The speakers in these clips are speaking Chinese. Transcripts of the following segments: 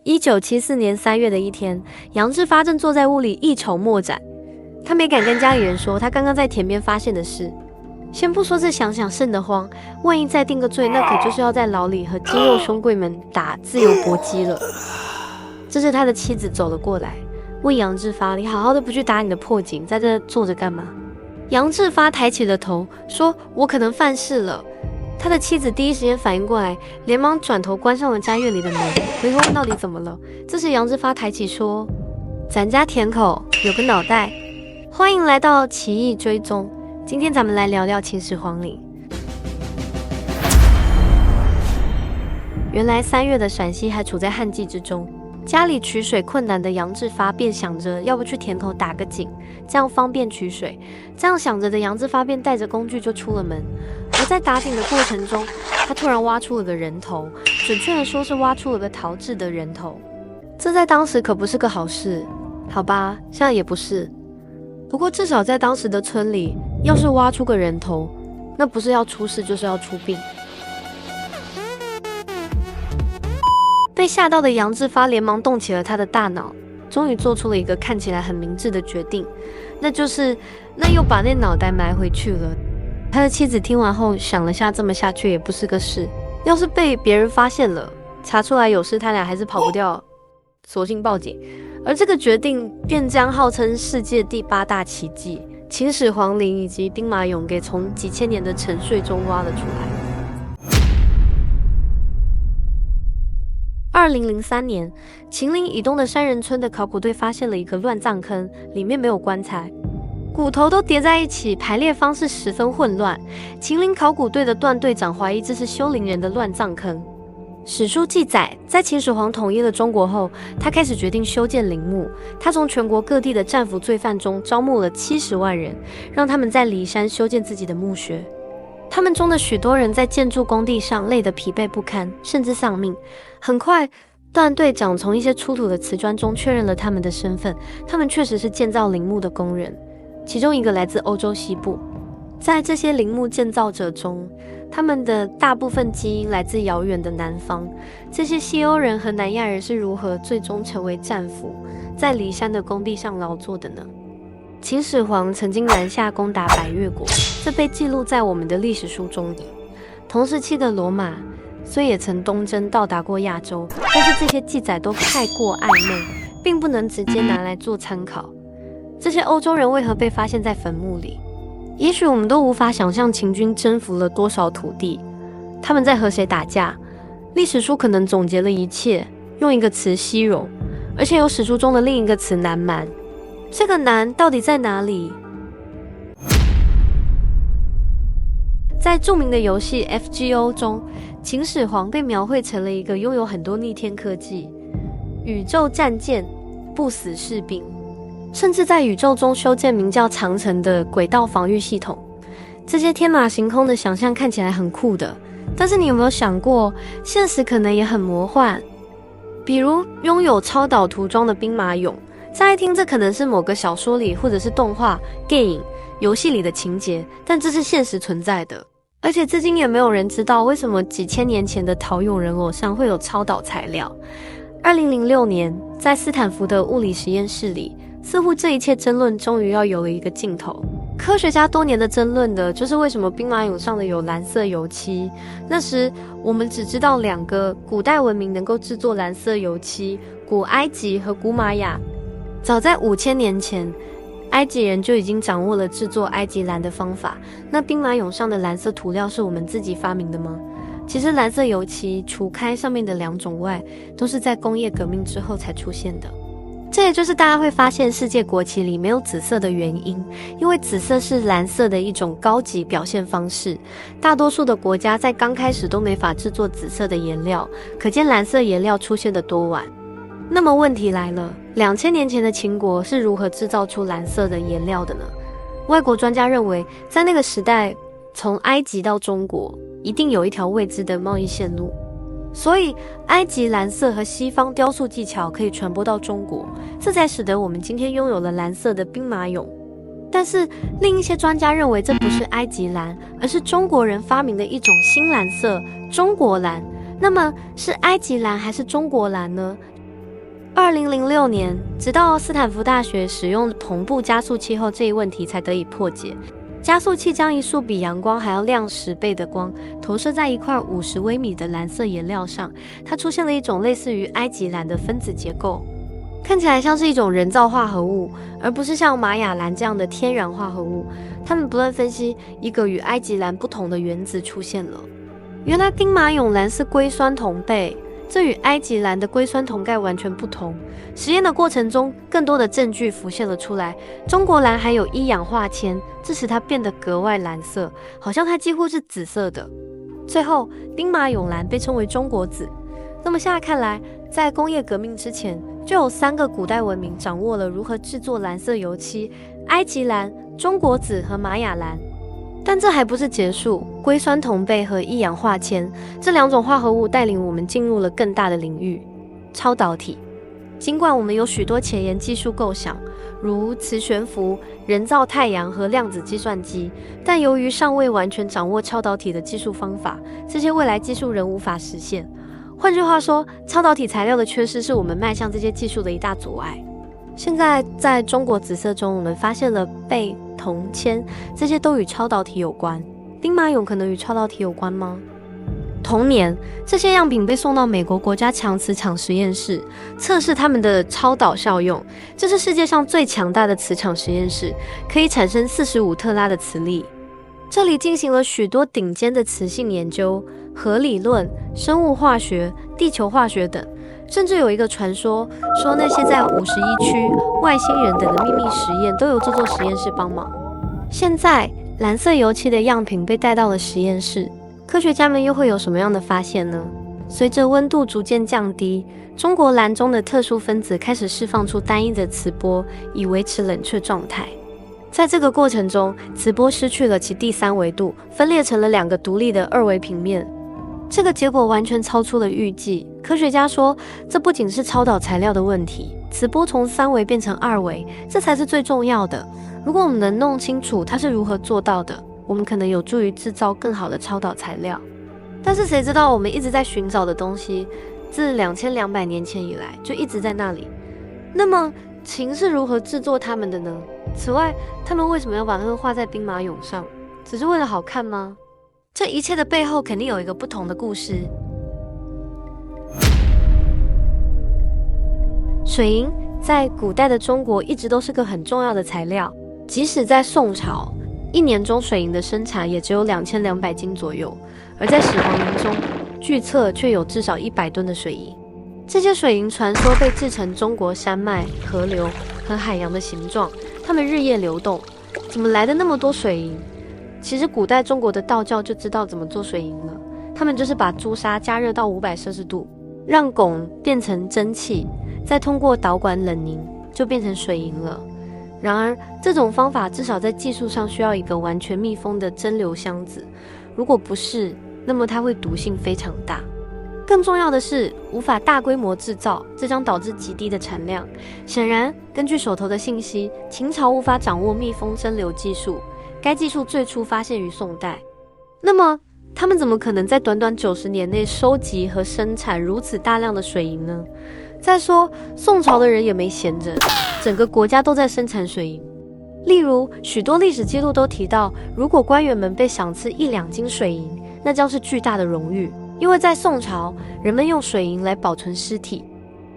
1974年3月的一天，杨志发正坐在屋里一筹莫展。他没敢跟家里人说他刚刚在田边发现的事。先不说这想想瘆得慌，万一再定个罪，那可就是要在牢里和肌肉兄贵们打自由搏击了。这时他的妻子走了过来，问杨志发：“你好好的不去打你的破警，在这坐着干嘛？”杨志发抬起了头，说：“我可能犯事了。”他的妻子第一时间反应过来，连忙转头关上了家院里的门，回头问到底怎么了。这时杨志发抬起说：“咱家田口有个脑袋。”欢迎来到奇异追踪，今天咱们来聊聊秦始皇陵。原来3月的陕西还处在旱季之中，家里取水困难的杨志发便想着要不去田口打个井，这样方便取水。这样想着的杨志发便带着工具就出了门。而在打井的过程中，他突然挖出了个人头，准确的说是挖出了个陶制的人头。这在当时可不是个好事，好吧，现在也不是。不过至少在当时的村里，要是挖出个人头，那不是要出事就是要出殡。被吓到的杨志发连忙动起了他的大脑，终于做出了一个看起来很明智的决定，那又把那脑袋埋回去了。他的妻子听完后想了下，这么下去也不是个事，要是被别人发现了，查出来有事，他俩还是跑不掉，索性报警。而这个决定便将号称世界第8大奇迹秦始皇陵以及兵马俑给从几千年的沉睡中挖了出来。2003年，秦岭以东的山人村的考古队发现了一个乱葬坑，里面没有棺材，骨头都叠在一起，排列方式十分混乱。秦岭考古队的段队长怀疑这是修陵人的乱葬坑。史书记载，在秦始皇统一了中国后，他开始决定修建陵墓。他从全国各地的战俘罪犯中招募了70万人，让他们在骊山修建自己的墓穴。他们中的许多人在建筑工地上累得疲惫不堪，甚至丧命。很快，段队长从一些出土的瓷砖中确认了他们的身份，他们确实是建造陵墓的工人，其中一个来自欧洲西部。在这些陵墓建造者中，他们的大部分基因来自遥远的南方。这些西欧人和南亚人是如何最终成为战俘，在骊山的工地上劳作的呢？秦始皇曾经南下攻打百越国，这被记录在我们的历史书中的。同时期的罗马虽也曾东征到达过亚洲，但是这些记载都太过暧昧，并不能直接拿来做参考。这些欧洲人为何被发现在坟墓里？也许我们都无法想象秦军征服了多少土地，他们在和谁打架。历史书可能总结了一切，用一个词西戎，而且有史书中的另一个词南蛮。这个南到底在哪里？在著名的游戏 FGO 中，秦始皇被描绘成了一个拥有很多逆天科技、宇宙战舰、不死士兵，甚至在宇宙中修建名叫长城的轨道防御系统。这些天马行空的想象看起来很酷的，但是你有没有想过，现实可能也很魔幻？比如拥有超导涂装的兵马俑，乍一听这可能是某个小说里或者是动画、电影、游戏里的情节，但这是现实存在的。而且至今也没有人知道为什么几千年前的陶俑人偶上会有超导材料。2006年，在斯坦福的物理实验室里，似乎这一切争论终于要有了一个尽头。科学家多年的争论的就是为什么兵马俑上的有蓝色油漆。那时我们只知道2个古代文明能够制作蓝色油漆，古埃及和古玛雅。早在5000年前，埃及人就已经掌握了制作埃及蓝的方法。那兵马俑上的蓝色涂料是我们自己发明的吗？其实蓝色油漆除开上面的2种外，都是在工业革命之后才出现的。这也就是大家会发现世界国旗里没有紫色的原因，因为紫色是蓝色的一种高级表现方式，大多数的国家在刚开始都没法制作紫色的颜料，可见蓝色颜料出现的多晚。那么问题来了，2000年前的秦国是如何制造出蓝色的颜料的呢？外国专家认为，在那个时代，从埃及到中国一定有一条未知的贸易线路，所以埃及蓝色和西方雕塑技巧可以传播到中国，这才使得我们今天拥有了蓝色的兵马俑。但是另一些专家认为这不是埃及蓝，而是中国人发明的一种新蓝色——中国蓝。那么是埃及蓝还是中国蓝呢？ 2006年，直到斯坦福大学使用同步加速器后，这一问题才得以破解。加速器将一束比阳光还要亮10倍的光投射在一块50微米的蓝色颜料上，它出现了一种类似于埃及蓝的分子结构，看起来像是一种人造化合物，而不是像玛雅蓝这样的天然化合物。他们不断分析，一个与埃及蓝不同的原子出现了。原来丁马永蓝是硅酸铜钡，这与埃及蓝的硅酸铜钙完全不同。实验的过程中，更多的证据浮现了出来。中国蓝含有1氧化铅，这使它变得格外蓝色，好像它几乎是紫色的。最后，丁马永蓝被称为中国紫。那么现在看来，在工业革命之前，就有3个古代文明掌握了如何制作蓝色油漆：埃及蓝、中国紫和玛雅蓝。但这还不是结束，硅酸铜钡和1氧化铅这2种化合物带领我们进入了更大的领域——超导体。尽管我们有许多前沿技术构想，如磁悬浮、人造太阳和量子计算机，但由于尚未完全掌握超导体的技术方法，这些未来技术仍无法实现。换句话说，超导体材料的缺失是我们迈向这些技术的一大阻碍。现在在中国紫色中，我们发现了钡、铜、铅，这些都与超导体有关。丁马永可能与超导体有关吗？同年，这些样品被送到美国国家强磁场实验室，测试它们的超导效用。这是世界上最强大的磁场实验室，可以产生45特拉的磁力。这里进行了许多顶尖的磁性研究，核理论、生物化学、地球化学等。甚至有一个传说，说那些在51区、外星人等的秘密实验都由这座实验室帮忙。现在，蓝色油漆的样品被带到了实验室，科学家们又会有什么样的发现呢？随着温度逐渐降低，中国蓝中的特殊分子开始释放出单一的磁波，以维持冷却状态。在这个过程中，磁波失去了其第3维度，分裂成了2个独立的2维平面。这个结果完全超出了预计。科学家说，这不仅是超导材料的问题，磁波从3维变成2维，这才是最重要的。如果我们能弄清楚它是如何做到的，我们可能有助于制造更好的超导材料。但是谁知道我们一直在寻找的东西，自2200年前以来就一直在那里。那么秦是如何制作它们的呢？此外，他们为什么要把它们画在兵马俑上？只是为了好看吗？这一切的背后肯定有一个不同的故事。水银在古代的中国一直都是个很重要的材料，即使在宋朝，1年中水银的生产也只有2200斤左右，而在始皇陵中，据测却有至少100吨的水银。这些水银传说被制成中国山脉、河流和海洋的形状，它们日夜流动。怎么来的那么多水银？其实古代中国的道教就知道怎么做水银了，他们就是把朱砂加热到500摄氏度，让汞变成蒸汽，再通过导管冷凝，就变成水银了。然而，这种方法至少在技术上需要一个完全密封的蒸馏箱子，如果不是，那么它会毒性非常大。更重要的是，无法大规模制造，这将导致极低的产量。显然，根据手头的信息，秦朝无法掌握密封蒸馏技术，该技术最初发现于宋代。那么，他们怎么可能在短短90年内收集和生产如此大量的水银呢？再说，宋朝的人也没闲着，整个国家都在生产水银。例如，许多历史记录都提到，如果官员们被赏赐1-2斤水银，那将是巨大的荣誉。因为在宋朝，人们用水银来保存尸体，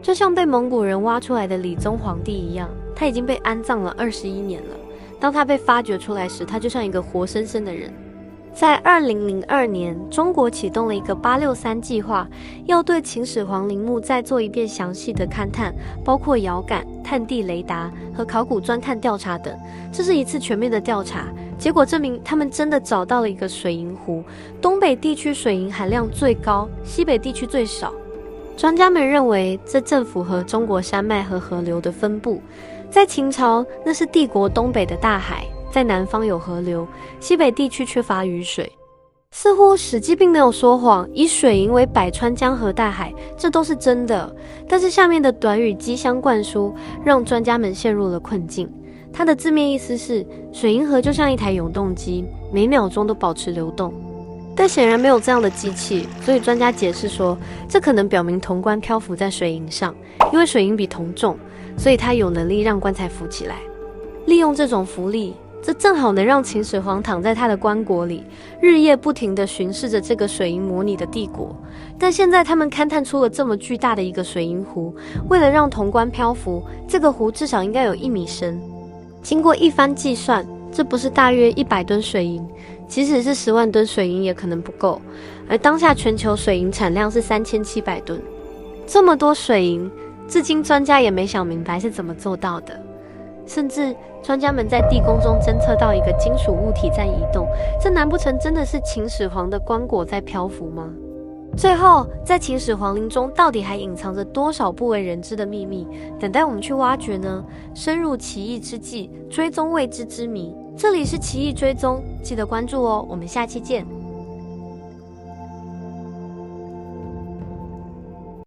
就像被蒙古人挖出来的理宗皇帝一样，他已经被安葬了21年了。当他被发掘出来时，他就像一个活生生的人。在2002年，中国启动了一个863计划，要对秦始皇陵墓再做一遍详细的勘探，包括遥感、探地雷达和考古钻探调查等。这是一次全面的调查，结果证明他们真的找到了一个水银湖，东北地区水银含量最高，西北地区最少。专家们认为这正符合中国山脉和河流的分布。在秦朝，那是帝国东北的大海，在南方有河流，西北地区缺乏雨水。似乎《史记》并没有说谎，以水银为百川江河大海，这都是真的。但是下面的短语机相灌输，让专家们陷入了困境。它的字面意思是，水银河就像一台永动机，每秒钟都保持流动。但显然没有这样的机器，所以专家解释说，这可能表明铜棺漂浮在水银上，因为水银比铜重，所以它有能力让棺材浮起来。利用这种浮力，这正好能让秦始皇躺在他的棺椁里，日夜不停地巡视着这个水银模拟的帝国。但现在他们勘探出了这么巨大的一个水银湖，为了让铜棺漂浮，这个湖至少应该有1米深。经过一番计算，这不是大约100吨水银，即使是10万吨水银也可能不够。而当下全球水银产量是3700吨，这么多水银，至今专家也没想明白是怎么做到的。甚至专家们在地宫中侦测到一个金属物体在移动，这难不成真的是秦始皇的棺椁在漂浮吗？最后，在秦始皇陵中到底还隐藏着多少不为人知的秘密，等待我们去挖掘呢？深入奇异之际，追踪未知之谜。这里是奇异追踪，记得关注哦，我们下期见。